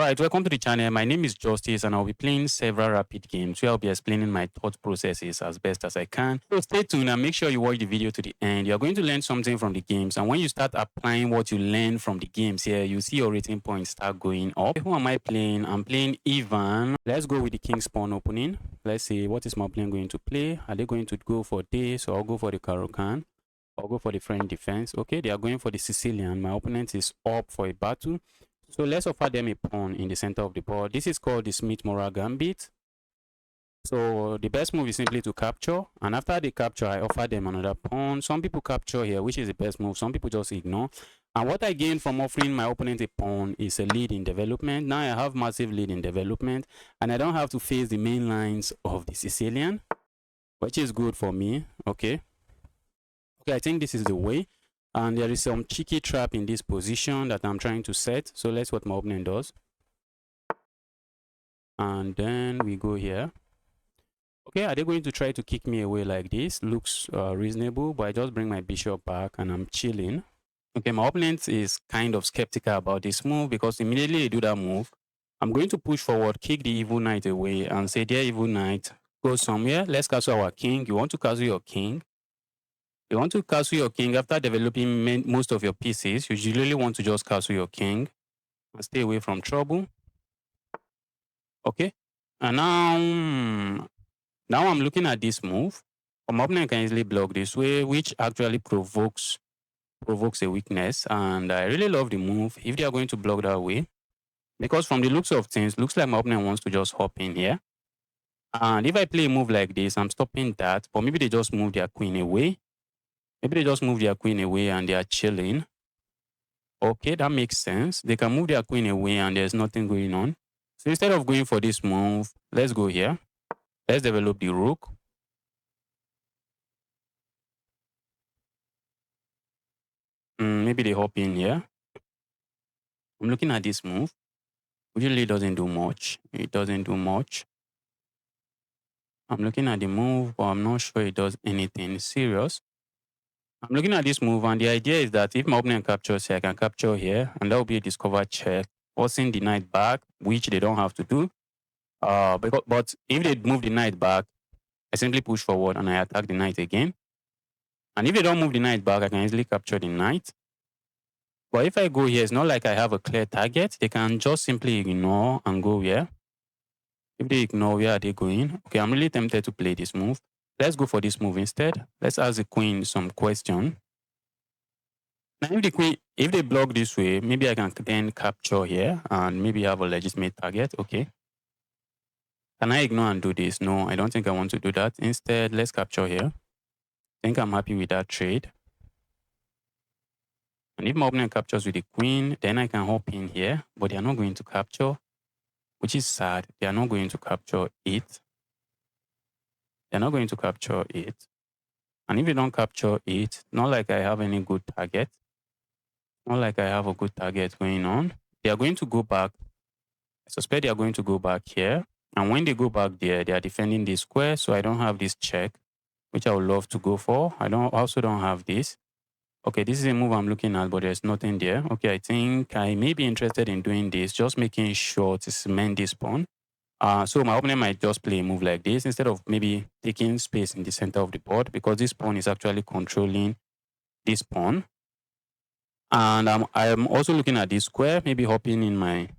Alright, welcome to the channel. My name is Justice and I'll be playing several rapid games where I'll be explaining my thought processes as best as I can. So stay tuned and make sure you watch the video to the end. You're going to learn something from the games, and when you start applying what you learn from the games here, you see your rating points start going up. Who am I playing? I'm playing Ivan. Let's go with the King's Pawn opening. Let's see, what is my opponent going to play? Are they going to go for this? So I'll go for the Caro-Kann. I'll go for the French defense. Okay, they are going for the Sicilian. My opponent is up for a battle. So let's offer them a pawn in the center of the board. This is called the Smith-Morra Gambit. So the best move is simply to capture, and after they capture, I offer them another pawn. Some people capture here, which is the best move. Some people just ignore. And what I gain from offering my opponent a pawn is a lead in development. Now I have massive lead in development, and I don't have to face the main lines of the Sicilian, which is good for me. Okay, I think this is the way. And there is some cheeky trap in this position that I'm trying to set. So let's see what my opponent does. And then we go here. Okay, are they going to try to kick me away like this? Looks reasonable, but I just bring my bishop back and I'm chilling. Okay, my opponent is kind of skeptical about this move because immediately they do that move, I'm going to push forward, kick the evil knight away and say, dear evil knight, go somewhere. Let's castle our king. You want to castle your king? You want to castle your king after developing most of your pieces. You usually want to just castle your king and stay away from trouble. Okay. And now I'm looking at this move. My opponent can easily block this way, which actually provokes a weakness. And I really love the move if they are going to block that way. Because from the looks of things, looks like my opponent wants to just hop in here. And if I play a move like this, I'm stopping that. But maybe they just move their queen away. Maybe they just move their queen away and they are chilling. Okay, that makes sense. They can move their queen away and there's nothing going on. So instead of going for this move, let's go here. Let's develop the rook. Maybe they hop in here. I'm looking at this move. Usually it doesn't do much. It doesn't do much. I'm looking at the move, but I'm not sure it does anything serious. I'm looking at this move, and the idea is that if my opponent captures here, I can capture here, and that will be a discovered check, forcing the knight back, which they don't have to do. But if they move the knight back, I simply push forward and I attack the knight again. And if they don't move the knight back, I can easily capture the knight. But if I go here, it's not like I have a clear target. They can just simply ignore and go here. If they ignore, where are they going? Okay, I'm really tempted to play this move. Let's go for this move instead. Let's ask the queen some question. Now, if they block this way, maybe I can then capture here and maybe have a legitimate target. Okay. Can I ignore and do this? No, I don't think I want to do that. Instead, let's capture here. I think I'm happy with that trade. And if my opponent captures with the queen, then I can hop in here, but they are not going to capture, which is sad. They are not going to capture it. They're not going to capture it. And if they don't capture it, not like I have any good target. Not like I have a good target going on. They are going to go back. I suspect they are going to go back here. And when they go back there, they are defending this square. So I don't have this check, which I would love to go for. I also don't have this. Okay, this is a move I'm looking at, but there's nothing there. Okay, I think I may be interested in doing this, just making sure to cement this pawn. So my opponent might just play a move like this instead of maybe taking space in the center of the board, because this pawn is actually controlling this pawn. And I'm also looking at this square, maybe hopping in my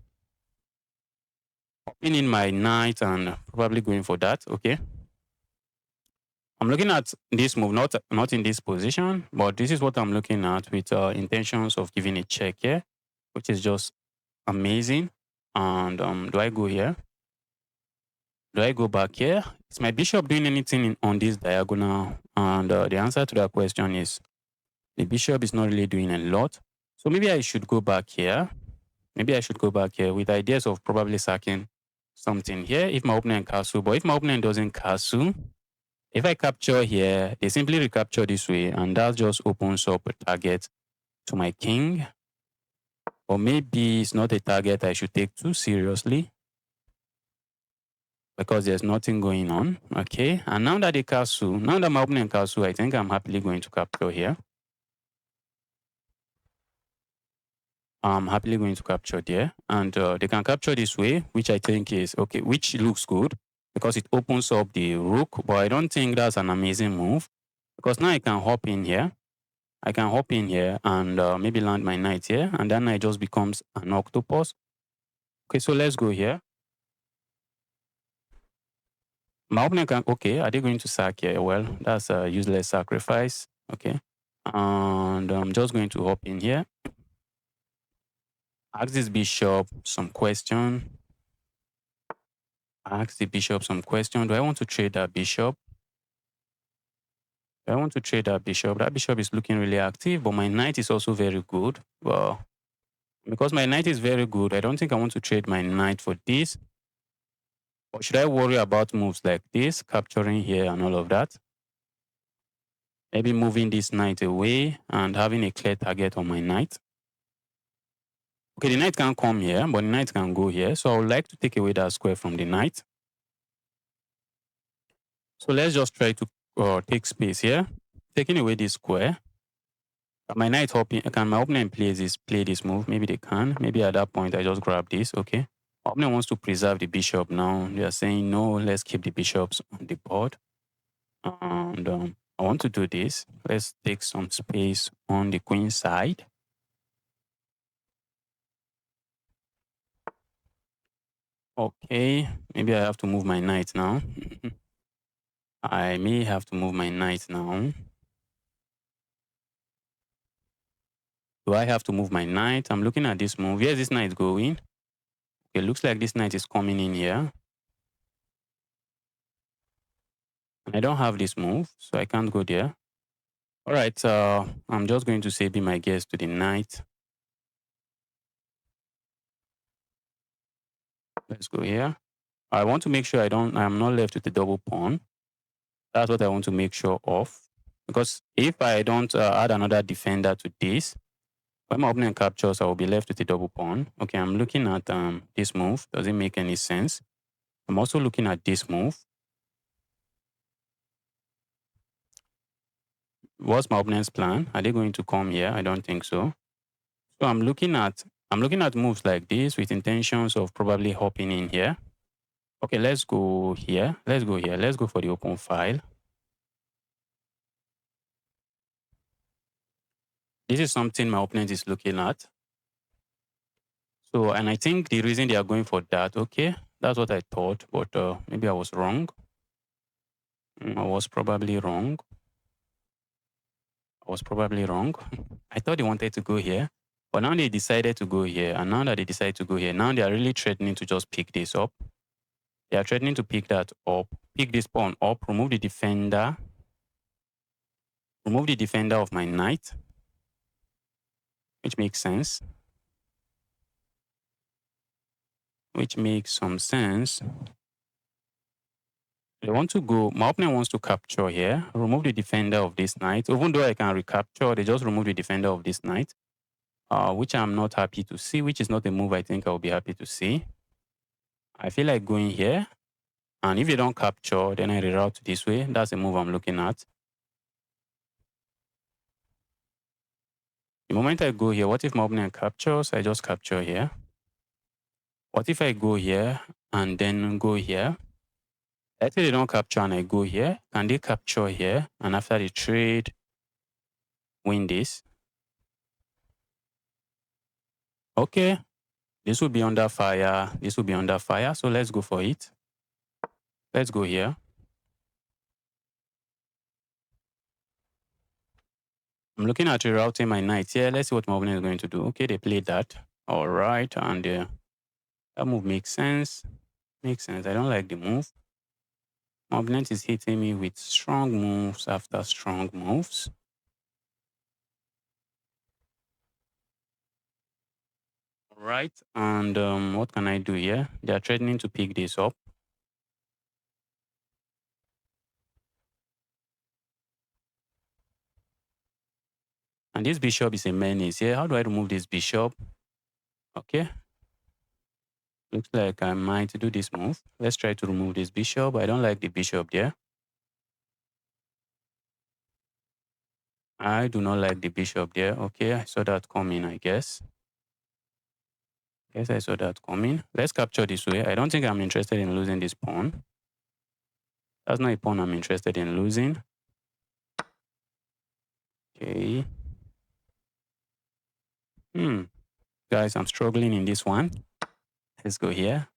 knight and probably going for that. Okay. I'm looking at this move, not in this position, but this is what I'm looking at with intentions of giving a check here, which is just amazing. And do I go here? Do I go back here? Is my bishop doing anything on this diagonal? And the answer to that question is the bishop is not really doing a lot. So maybe I should go back here. Maybe I should go back here with ideas of probably sacking something here if my opponent castle. But if my opponent doesn't castle, if I capture here, they simply recapture this way, and that just opens up a target to my king. Or maybe it's not a target I should take too seriously, because there's nothing going on. Okay, and now that they castle, now that my opponent castle, I think I'm happily going to capture here. I'm happily going to capture there. And they can capture this way, which I think is okay, which looks good because it opens up the rook. But I don't think that's an amazing move because now I can hop in here. I can hop in here and maybe land my knight here. And then knight just becomes an octopus. Okay, so let's go here. My opponent can, okay, are they going to sack here? Well, that's a useless sacrifice. Okay. And I'm just going to hop in here. Ask this bishop some question. Ask the bishop some question. Do I want to trade that bishop? Do I want to trade that bishop? That bishop is looking really active, but my knight is also very good. Well, because my knight is very good, I don't think I want to trade my knight for this. Or should I worry about moves like this, capturing here and all of that? Maybe moving this knight away and having a clear target on my knight. Okay, the knight can come here, but the knight can go here. So I would like to take away that square from the knight. So let's just try to take space here. Taking away this square. My knight hopping, can my opponent play this move? Maybe they can. Maybe at that point I just grab this, okay? My opponent wants to preserve the bishop now. They are saying, no, let's keep the bishops on the board. And I want to do this. Let's take some space on the queen side. Okay, maybe I have to move my knight now. I may have to move my knight now. Do I have to move my knight? I'm looking at this move. Where's this knight going? Okay, looks like this knight is coming in here. And I don't have this move, so I can't go there. All right, I'm just going to say be my guest to the knight. Let's go here. I want to make sure I'm not left with a double pawn. That's what I want to make sure of. Because if I don't add another defender to this, when my opponent captures, I will be left with a double pawn. Okay, I'm looking at this move. Does it make any sense? I'm also looking at this move. What's my opponent's plan? Are they going to come here? I don't think so. So I'm looking at moves like this with intentions of probably hopping in here. Okay, let's go here. Let's go here. Let's go for the open file. This is something my opponent is looking at. So, and I think the reason they are going for that, okay, that's what I thought, but maybe I was wrong. I was probably wrong. I was probably wrong. I thought they wanted to go here, but now they decided to go here. And now that they decide to go here, now they are really threatening to just pick this up. They are threatening to pick that up, pick this pawn up, remove the defender of my knight, which makes sense. Which makes some sense. They want to go, my opponent wants to capture here, remove the defender of this knight. Even though I can recapture, they just remove the defender of this knight, which I'm not happy to see, which is not a move I think I'll be happy to see. I feel like going here, and if they don't capture, then I reroute this way. That's the move I'm looking at. The moment I go here, what if my opponent captures? I just capture here. What if I go here and then go here? Let's say they don't capture and I go here. Can they capture here? And after the trade, win this? Okay, this will be under fire. This will be under fire. So let's go for it. Let's go here. I'm looking at rerouting my knight here. Let's see what my opponent is going to do. Okay, they played that. All right, and that move makes sense. Makes sense. I don't like the move. My opponent is hitting me with strong moves after strong moves. All right, and what can I do here? They are threatening to pick this up. And this bishop is a menace here. How do I remove this bishop? Okay. Looks like I might do this move. Let's try to remove this bishop. I don't like the bishop there. I do not like the bishop there. Okay, I saw that coming, I guess. Guess I saw that coming. Let's capture this way. I don't think I'm interested in losing this pawn. That's not a pawn I'm interested in losing. Okay. Guys, I'm struggling in this one. Let's go here.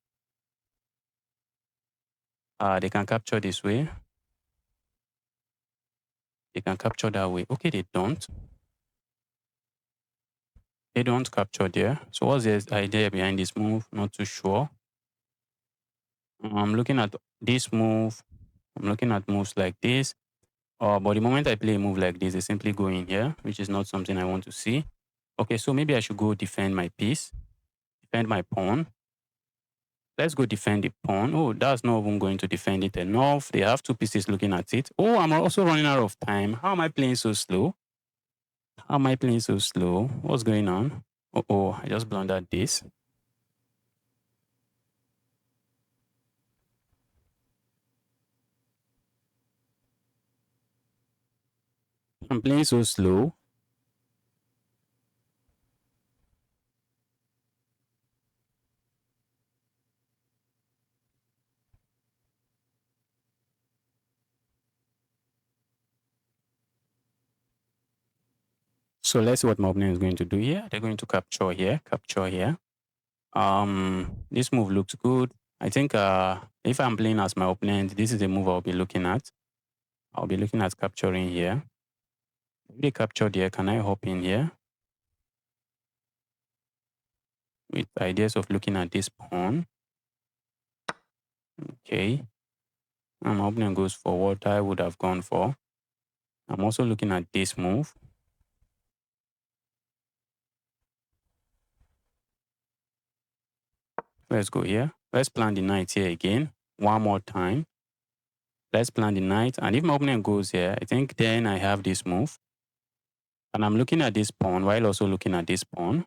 They can capture this way. They can capture that way. Okay, they don't. They don't capture there. So what's the idea behind this move? Not too sure. I'm looking at this move. I'm looking at moves like this. But the moment I play a move like this, they simply go in here, which is not something I want to see. Okay, so maybe I should go defend my piece, defend my pawn. Let's go defend the pawn. Oh, that's not even going to defend it enough. They have two pieces looking at it. Oh, I'm also running out of time. How am I playing so slow? How am I playing so slow? What's going on? Oh, I just blundered this. I'm playing so slow. So let's see what my opponent is going to do here. They're going to capture here, capture here. This move looks good. I think if I'm playing as my opponent, this is a move I'll be looking at. I'll be looking at capturing here. If they capture here, can I hop in here? With ideas of looking at this pawn. Okay. And my opponent goes for what I would have gone for. I'm also looking at this move. Let's go here. Let's plan the knight here again. One more time. Let's plan the knight. And if my opponent goes here, I think then I have this move. And I'm looking at this pawn while also looking at this pawn.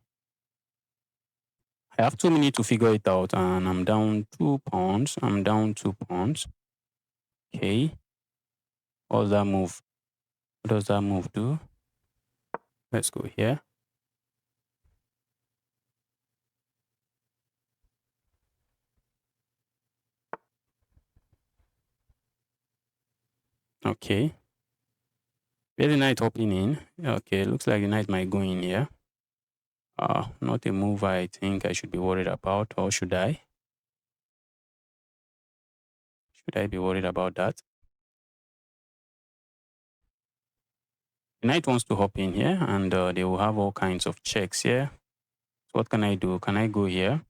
I have 2 minutes to figure it out, and I'm down 2 pawns. I'm down 2 pawns. Okay. What's that move? What does that move do? Let's go here. Okay. Where's the knight hopping in? Okay, looks like the knight might go in here. Not a move I think I should be worried about, or should I? Should I be worried about that? The knight wants to hop in here, and they will have all kinds of checks here. So what can I do? Can I go here?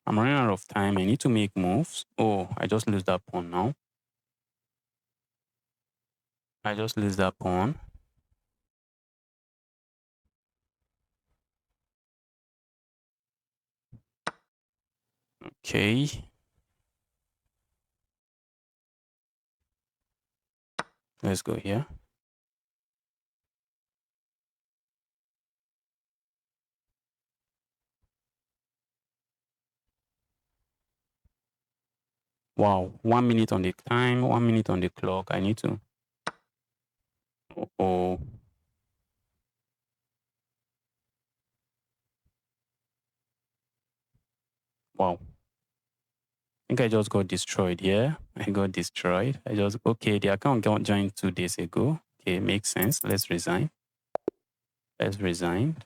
I'm running out of time. I need to make moves. Oh, I just lose that pawn now. I just lose that pawn. Okay. Let's go here. Wow, 1 minute on the time, 1 minute on the clock. I need to. Oh, wow. I think I just got destroyed here. I got destroyed. Okay, the account got joined 2 days ago. Okay, makes sense. Let's resign. Let's resign.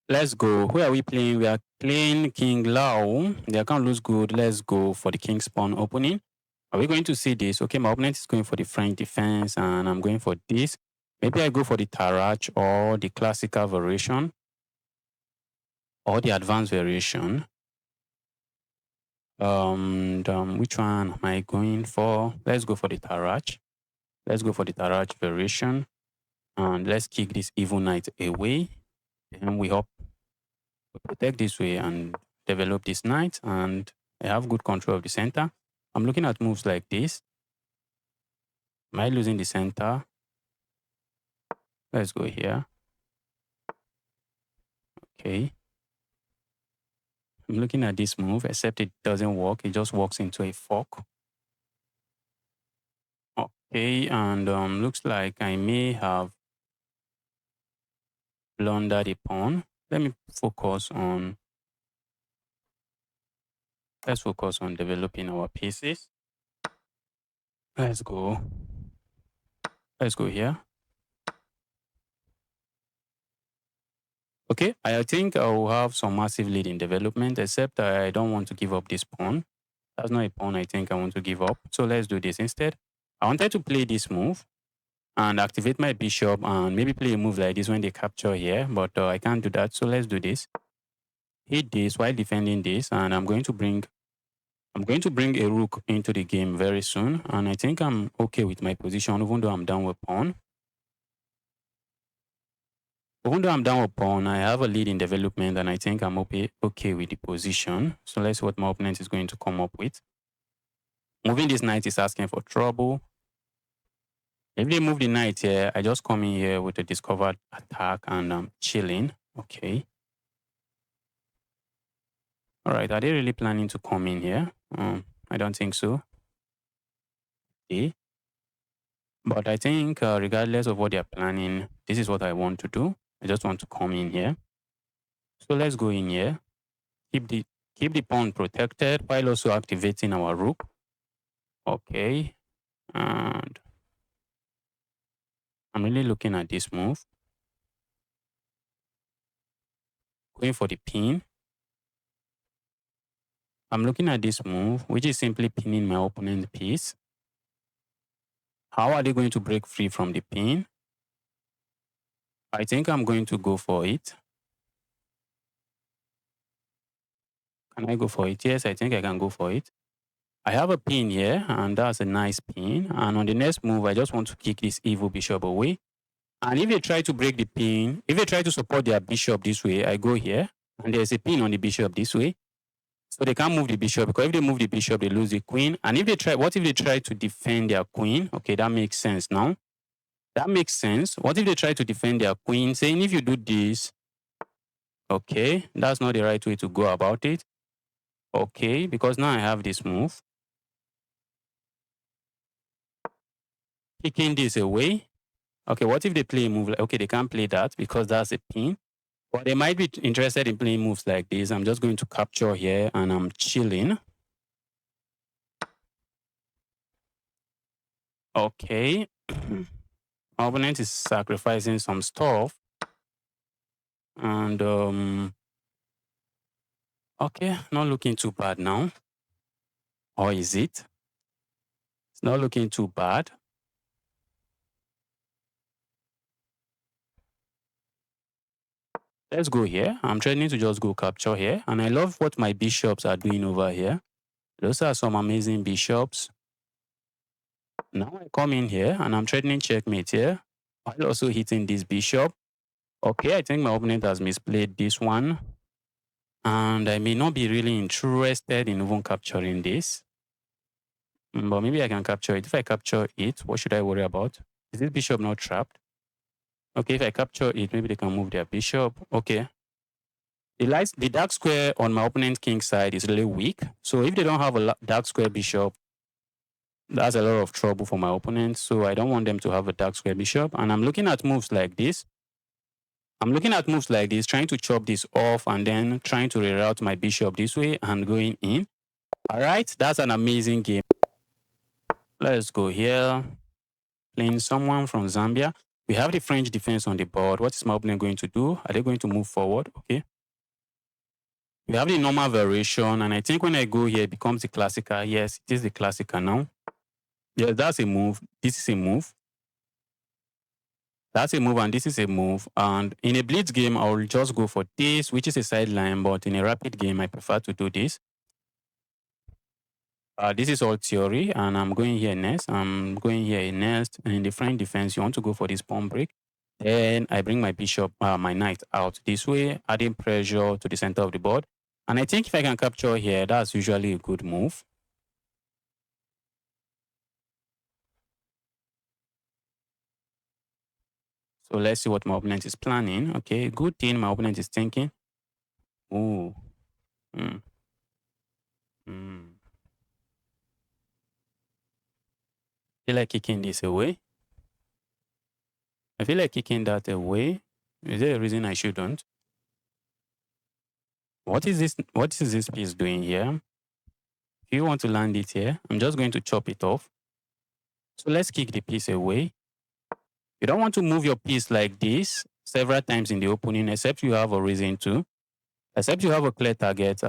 Let's go. Who are we playing? We are playing King Lao. The account looks good. Let's go for the King's Pawn opening. Are we going to see this? Okay, my opponent is going for the French defense, and I'm going for this. Maybe I go for the Tarach or the classical variation or the advanced variation. Which one am I going for? Let's go for the Tarach. Let's go for the Tarach variation. And let's kick this evil knight away. Then we hope to protect this way and develop this knight. And I have good control of the center. I'm looking at moves like this. Am I losing the center? Let's go here. Okay. I'm looking at this move, except it doesn't work. It just walks into a fork. Okay, and looks like I may have blundered a pawn. Let me focus on Let's focus on developing our pieces. Let's go. Let's go here. Okay, I think I will have some massive lead in development, except I don't want to give up this pawn. That's not a pawn I think I want to give up. So let's do this instead. I wanted to play this move and activate my bishop and maybe play a move like this when they capture here, but I can't do that. So let's do this. Hit this while defending this, and I'm going to bring a rook into the game very soon, and I think I'm okay with my position, even though I'm down with pawn. Even though I'm down with pawn, I have a lead in development, and I think I'm okay with the position. So let's see what my opponent is going to come up with. Moving this knight is asking for trouble. If they move the knight here, I just come in here with a discovered attack and I'm chilling. Okay. All right. Are they really planning to come in here? I don't think so. Okay. But I think regardless of what they're planning, this is what I want to do. I just want to come in here. So let's go in here. Keep the pawn protected while also activating our rook. Okay. And I'm really looking at this move. Going for the pin. I'm looking at this move, which is simply pinning my opponent's piece. How are they going to break free from the pin? I think I'm going to go for it. Can I go for it? Yes, I think I can go for it. I have a pin here, and that's a nice pin. And on the next move, I just want to kick this evil bishop away. And if they try to break the pin, if they try to support their bishop this way, I go here, and there's a pin on the bishop this way. So they can't move the bishop, because if they move the bishop, they lose the queen. And if they try, what if they try to defend their queen? Okay, that makes sense now. That makes sense. What if they try to defend their queen, saying if you do this, okay, that's not the right way to go about it. Okay, because now I have this move. Kicking this away. Okay, what if they play a move? Okay, they can't play that because that's a pin. But they might be interested in playing moves like this. I'm just going to capture here and I'm chilling. Okay. My opponent is sacrificing some stuff. And okay, not looking too bad now. Or is it? It's not looking too bad. Let's go here. I'm trying to just go capture here. And I love what my bishops are doing over here. Those are some amazing bishops. Now I come in here and I'm threatening checkmate here, while also hitting this bishop. Okay, I think my opponent has misplayed this one. And I may not be really interested in even capturing this. But maybe I can capture it. If I capture it, what should I worry about? Is this bishop not trapped? Okay, if I capture it, maybe they can move their bishop. Okay. The dark square on my opponent's king side is really weak. So if they don't have a dark square bishop, that's a lot of trouble for my opponent. So I don't want them to have a dark square bishop. And I'm looking at moves like this. Trying to chop this off and then trying to reroute my bishop this way and going in. All right, that's an amazing game. Let's go here. Playing someone from Zambia. We have the French defense on the board. What is my opponent going to do? Are they going to move forward? Okay. We have the normal variation, and I think when I go here, it becomes the classical. Yes, it is the classical now. Yes, that's a move. This is a move. That's a move, and this is a move. And in a blitz game, I will just go for this, which is a sideline. But in a rapid game, I prefer to do this. This is all theory, and I'm going here next. I'm going here next. And in the French defense, you want to go for this pawn break. Then I bring my bishop, my knight out this way, adding pressure to the center of the board. And I think if I can capture here, that's usually a good move. So let's see what my opponent is planning. Okay, good thing my opponent is thinking. Oh. Mm. Mm. I feel like kicking this away. I feel like kicking that away. Is there a reason I shouldn't? What is this? What is this piece doing here? If you want to land it here, I'm just going to chop it off. So let's kick the piece away. You don't want to move your piece like this several times in the opening, except you have a reason to. Except you have a clear target.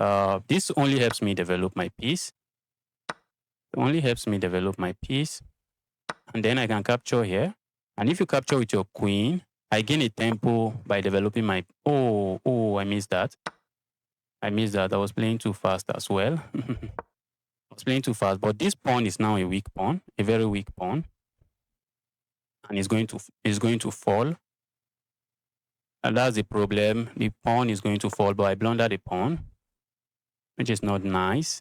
This only helps me develop my piece. It only helps me develop my piece. And then I can capture here. And if you capture with your queen, I gain a tempo by developing my... Oh, I missed that. I was playing too fast as well. I was playing too fast. But this pawn is now a weak pawn, a very weak pawn. And it's going to fall. And that's the problem. The pawn is going to fall, but I blundered the pawn, which is not nice.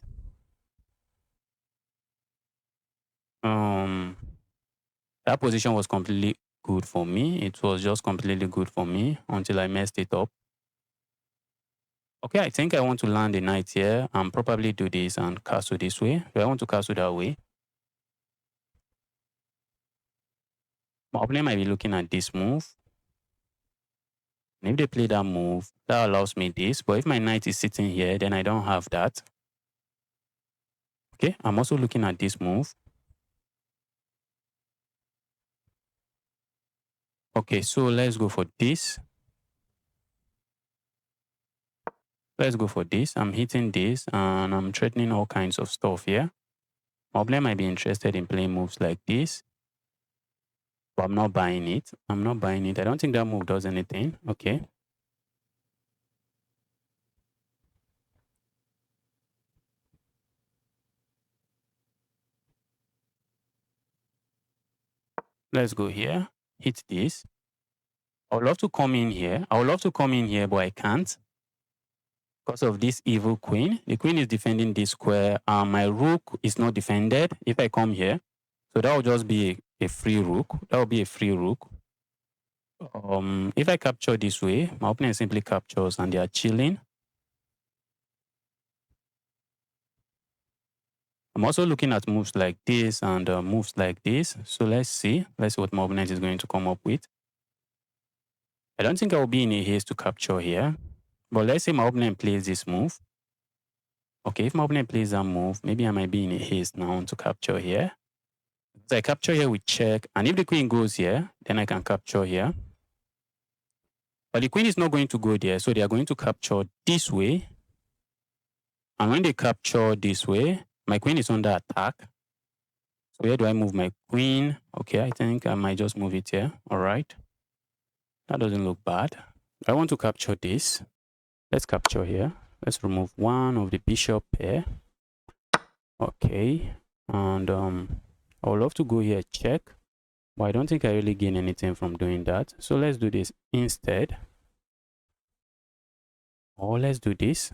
That position was completely good for me. It was just completely good for me until I messed it up. Okay, I think I want to land a knight here and probably do this and castle this way. Do I want to castle that way? My opponent might be looking at this move. And if they play that move, that allows me this. But if my knight is sitting here, then I don't have that. Okay, I'm also looking at this move. Okay, so let's go for this. Let's go for this. I'm hitting this and I'm threatening all kinds of stuff here. My opponent might be interested in playing moves like this. But I'm not buying it. I don't think that move does anything. Okay. Let's go here. Hit this. I would love to come in here. But I can't. Because of this evil queen. The queen is defending this square. My rook is not defended if I come here. So that will just be a free rook. That will be a free rook. If I capture this way, my opponent simply captures and they are chilling. I'm also looking at moves like this and moves like this. So let's see. Let's see what my opponent is going to come up with. I don't think I will be in a haste to capture here. But let's say my opponent plays this move. Okay, if my opponent plays that move, maybe I might be in a haste now to capture here. So I capture here with check. And if the queen goes here, then I can capture here. But the queen is not going to go there. So they are going to capture this way. And when they capture this way, my queen is under attack. So where do I move my queen? Okay, I think I might just move it here. All right. That doesn't look bad. I want to capture this. Let's capture here. Let's remove one of the bishop pair. Okay. And I would love to go here, check. But I don't think I really gain anything from doing that. So let's do this instead. Or let's do this.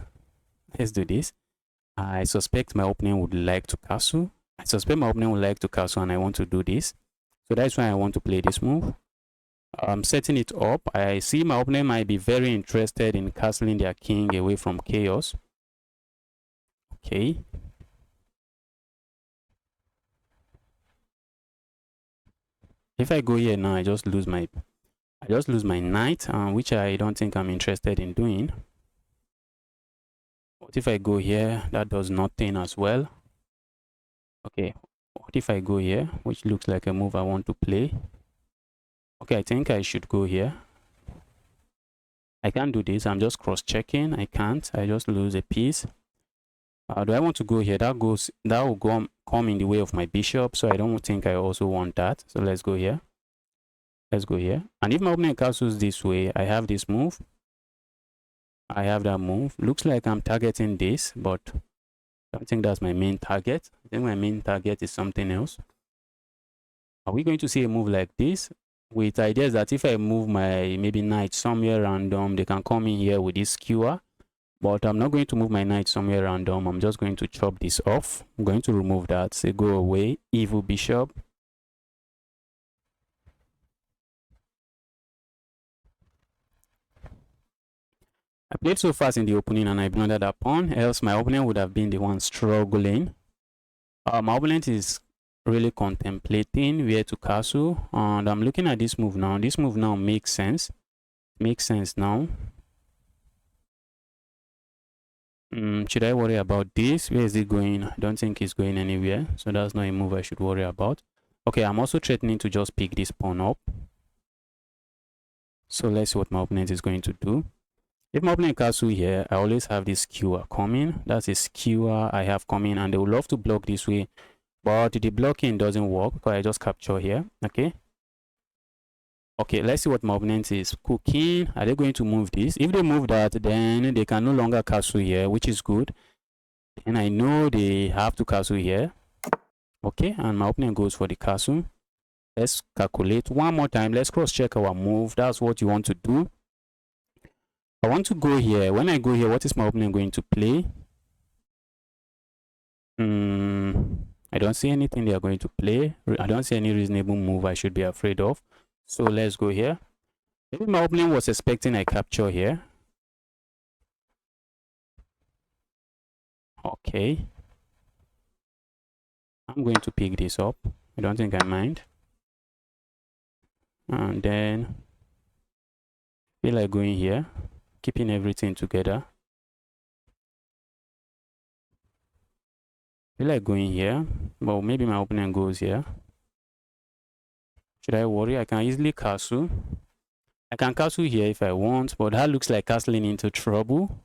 Let's do this. I suspect my opponent would like to castle. And I want to do this. So that's why I want to play this move. I'm setting it up. I see my opponent might be very interested in castling their king away from chaos. Okay. If I go here now, I just lose my knight, which I don't think I'm interested in doing. What if I go here? That does nothing as well. Okay. What if I go here, which looks like a move I want to play? Okay, I think I should go here. I can't do this. I'm just cross-checking. I can't. I just lose a piece. Do I want to go here? That will come in the way of my bishop. So I don't think I also want that. So let's go here. Let's go here. And if my opponent castles this way, I have this move. I have that move. Looks like I'm targeting this, but I don't think that's my main target. I think my main target is something else. Are we going to see a move like this? With ideas that if I move my maybe knight somewhere random, they can come in here with this skewer. But I'm not going to move my knight somewhere random. I'm just going to chop this off. I'm going to remove that. Say go away, evil bishop. I played so fast in the opening and I blundered that pawn. Else my opponent would have been the one struggling. My opponent is really contemplating where to castle. And I'm looking at this move now. This move now makes sense. Makes sense now. Should I worry about this? Where is it going? I don't think it's going anywhere. So that's not a move I should worry about. Okay, I'm also threatening to just pick this pawn up. So let's see what my opponent is going to do. If my opponent castle here, I always have this skewer coming. That's a skewer I have coming, and they would love to block this way. But the blocking doesn't work because I just capture here. Okay. Okay, let's see what my opponent is cooking. Are they going to move this? If they move that, then they can no longer castle here, which is good. And I know they have to castle here. Okay, and my opponent goes for the castle. Let's calculate one more time. Let's cross check our move. That's what you want to do. I want to go here. When I go here, what is my opponent going to play? I don't see anything they are going to play. I don't see any reasonable move I should be afraid of. So let's go here. Maybe my opponent was expecting a capture here. Okay. I'm going to pick this up. I don't think I mind. And then feel like going here, keeping everything together. Feel like going here, but maybe my opponent goes here. Should I worry? I can easily castle. I can castle here if I want, but that looks like castling into trouble.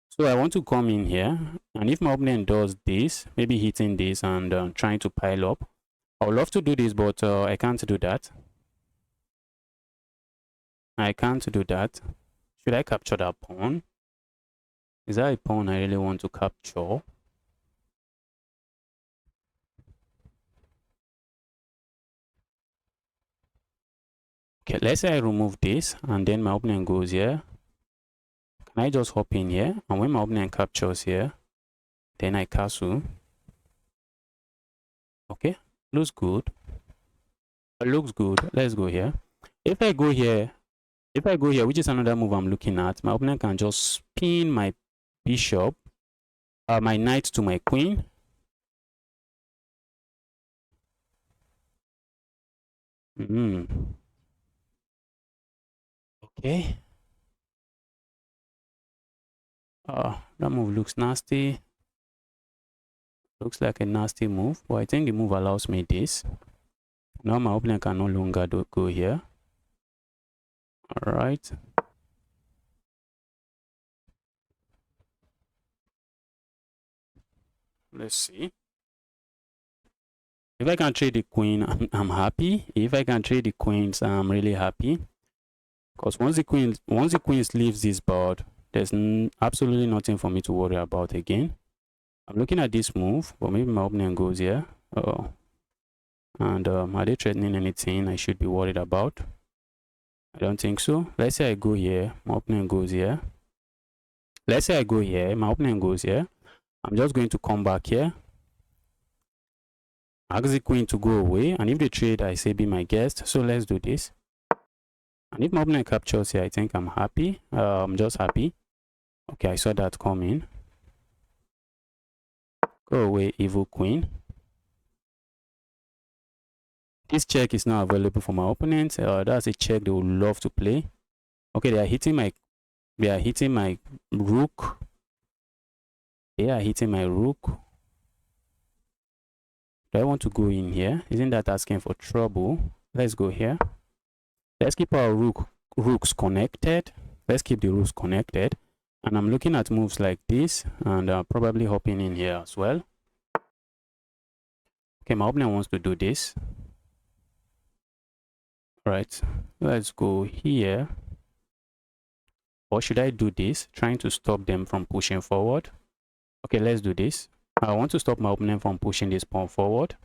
So I want to come in here, and if my opponent does this, maybe hitting this and trying to pile up, I would love to do this, but I can't do that. I can't do that. Should I capture that pawn? Is that a pawn I really want to capture? Okay, let's say I remove this, and then my opponent goes here. Can I just hop in here? And when my opponent captures here, then I castle. Okay, looks good. It looks good. Let's go here. If I go here, which is another move I'm looking at, my opponent can just spin my bishop, my knight to my queen. Okay. That move looks nasty. Looks like a nasty move, but I think the move allows me this. Now my opponent can no longer go here. All right. Let's see. If I can trade the queen, I'm happy. If I can trade the queens, I'm really happy. Because once the queen leaves this board, there's absolutely nothing for me to worry about again. I'm looking at this move, but maybe my opponent goes here. And are they threatening anything I should be worried about? I don't think so. Let's say I go here, my opponent goes here. Let's say I go here, my opponent goes here. I'm just going to come back here. Ask the queen to go away, and if they trade, I say be my guest. So let's do this. And if my opponent captures here, I think I'm happy. I'm just happy. Okay, I saw that coming. Go away, evil queen. This check is not available for my opponent. That's a check they would love to play. Okay, they are hitting my rook. They are hitting my rook. Do I want to go in here? Isn't that asking for trouble? Let's go here. Let's keep our rooks connected. Let's keep the rooks connected. And I'm looking at moves like this and probably hopping in here as well. Okay, my opponent wants to do this. Right, let's go here. Or should I do this, trying to stop them from pushing forward? Okay, let's do this. I want to stop my opponent from pushing this pawn forward.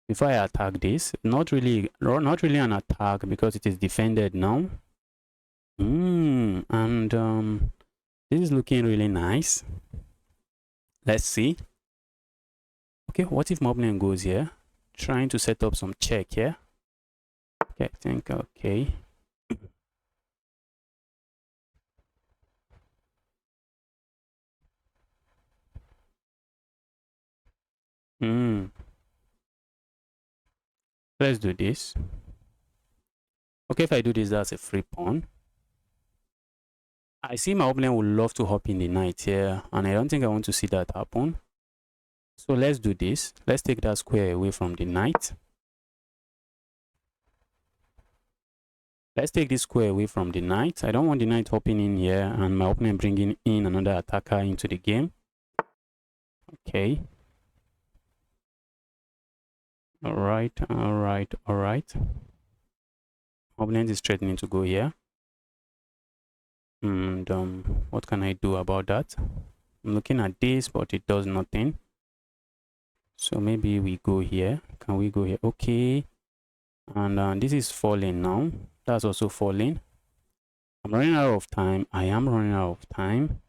Before I attack this, not really an attack because it is defended now. And this is looking really nice. Let's see. Okay, what if my opponent goes here? Trying to set up some check here. Okay, I think okay. Let's do this. Okay, if I do this, that's a free pawn. I see my opponent would love to hop in the knight here, and I don't think I want to see that happen. So let's do this. Let's take that square away from the knight. Let's take this square away from the knight. I don't want the knight hopping in here and my opponent bringing in another attacker into the game. Okay. All right. Opponent is threatening to go here. And what can I do about that? I'm looking at this, but it does nothing. So maybe we go here. Can we go here? Okay. And this is falling now. That's also falling. I'm running out of time. I am running out of time.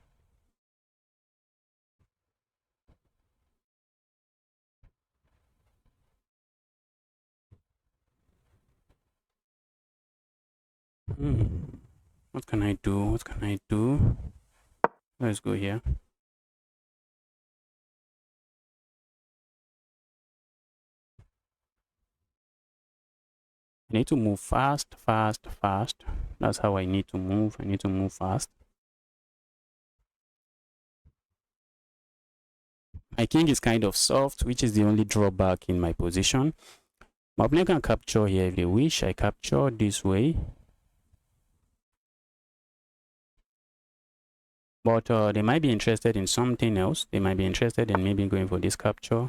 What can I do? What can I do? Let's go here. I need to move fast. That's how I need to move. I need to move fast. My king is kind of soft, which is the only drawback in my position. My opponent can capture here if they wish. I capture this way. But they might be interested in something else. They might be interested in maybe going for this capture.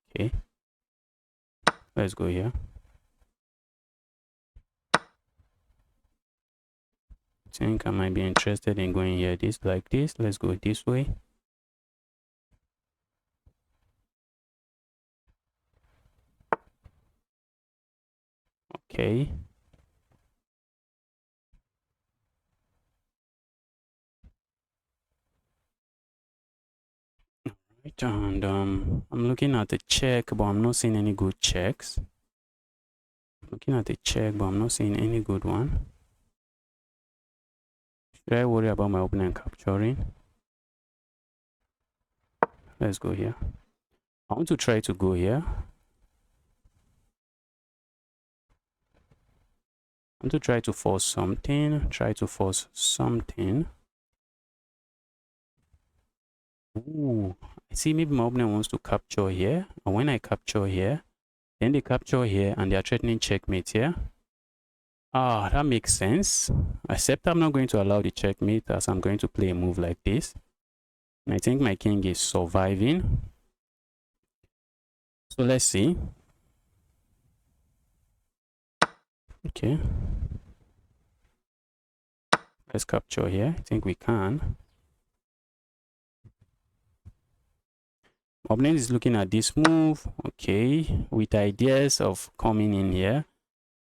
Okay. Let's go here. I think I might be interested in going here this like this. Let's go this way. Okay. Right, and I'm looking at the check, but I'm not seeing any good checks. Looking at the check, but I'm not seeing any good one. Should I worry about my opponent capturing? Let's go here. I want to try to go here. I want to try to force something. Ooh, I see maybe my opponent wants to capture here. And when I capture here, then they capture here and they are threatening checkmate here. Ah, that makes sense. Except I'm not going to allow the checkmate as I'm going to play a move like this. And I think my king is surviving. So let's see. Okay. Let's capture here. I think we can. Opponent is looking at this move. Okay. With ideas of coming in here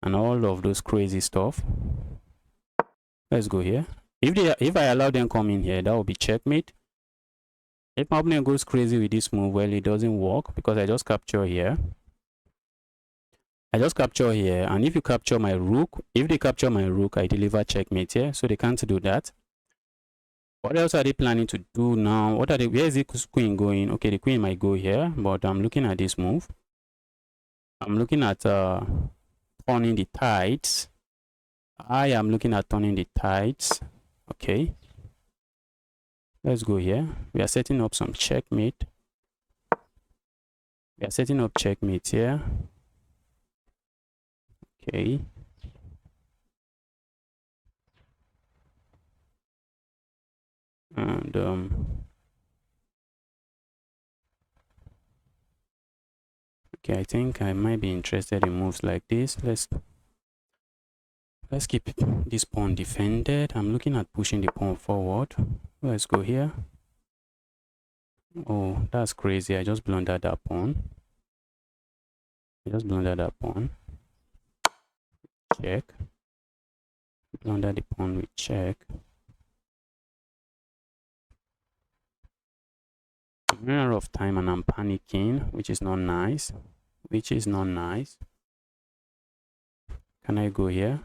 and all of those crazy stuff. Let's go here. If I allow them come in here, that will be checkmate. If my opponent goes crazy with this move, well, it doesn't work because I just capture here. And if you capture my rook, if they capture my rook, I deliver checkmate here, so they can't do that. What else are they planning to do now? Where is the queen going? Okay, the queen might go here, but I'm looking at this move. I'm looking at turning the tides. I am looking at turning the tides. Okay. Let's go here. We are setting up some checkmate. We are setting up checkmate here. Okay. And okay, I think I might be interested in moves like this. Let's keep this pawn defended. I'm looking at pushing the pawn forward. Let's go here. Oh, that's crazy. I just blundered that pawn. Check. Blunder the pawn with check. I'm running out of time and I'm panicking, which is not nice. Can I go here?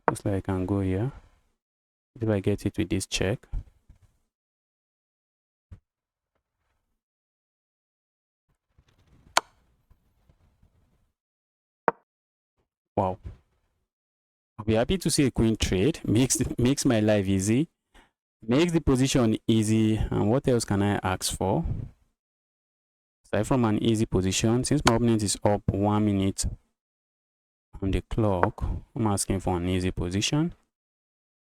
Looks like I can go here. If I get it with this check. Wow. I'll be happy to see a queen trade. Makes my life easy. Makes the position easy. And what else can I ask for? Aside from an easy position, since my opponent is up 1 minute on the clock, I'm asking for an easy position.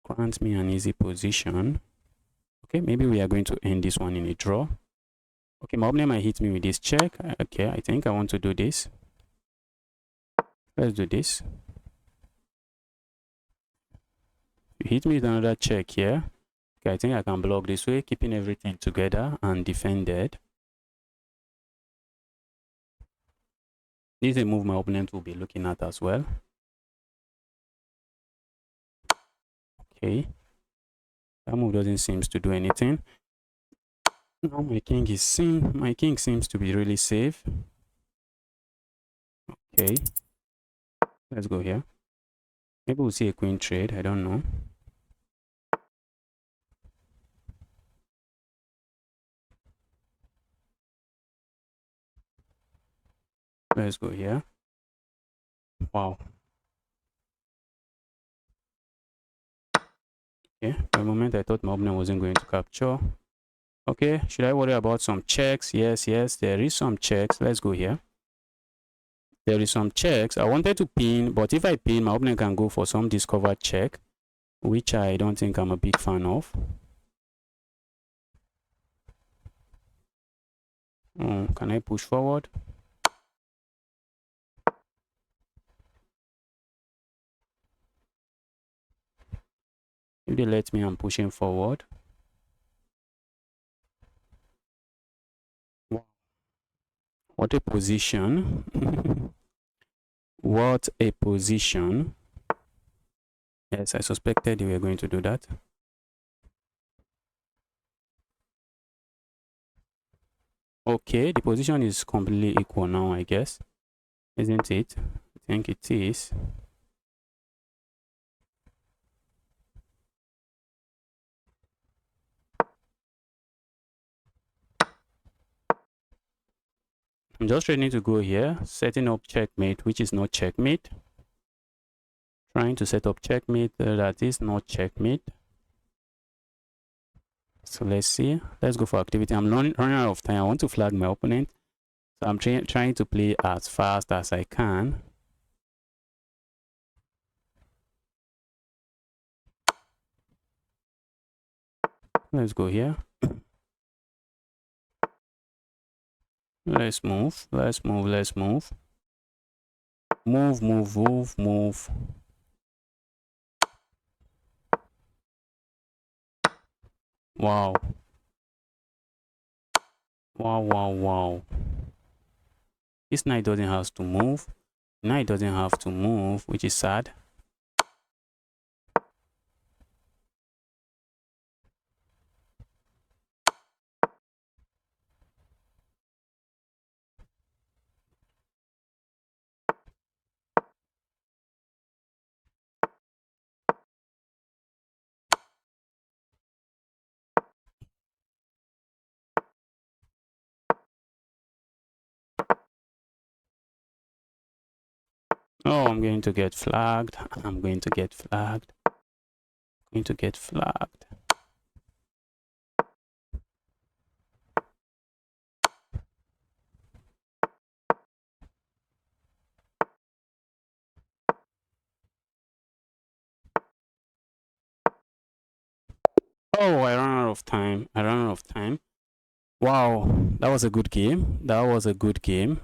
Grant me an easy position. Okay, maybe we are going to end this one in a draw. Okay, my opponent might hit me with this check. Okay, I think I want to do this. Let's do this. You hit me with another check here. Okay, I think I can block this way, keeping everything together and defended. This is a move my opponent will be looking at as well. Okay. That move doesn't seem to do anything. Now my king seems to be really safe. Okay. Let's go here. Maybe we'll see a queen trade. I don't know. Let's go here. Wow. Okay. For a moment, I thought my opponent wasn't going to capture. Okay. Should I worry about some checks? Yes, yes. There is some checks. Let's go here. There is some checks. I wanted to pin, but if I pin, my opponent can go for some discovered check, which I don't think I'm a big fan of. Can I push forward? If they let me, I'm pushing forward. What a position. What a position. Yes, I suspected you were going to do that. Okay, the position is completely equal now, I guess. Isn't it? I think it is. I'm just ready to go here, setting up checkmate, which is not checkmate. Trying to set up checkmate that is not checkmate. So let's see. Let's go for activity. I'm running out of time. I want to flag my opponent. So I'm trying to play as fast as I can. Let's go here. Let's move. Let's move. Let's move. Move, move, move, move. Wow. Wow, wow, wow. This knight doesn't have to move. Knight doesn't have to move, which is sad. Oh, I'm going to get flagged. I'm going to get flagged. I'm going to get flagged. Oh, I ran out of time. I ran out of time. Wow, that was a good game. That was a good game.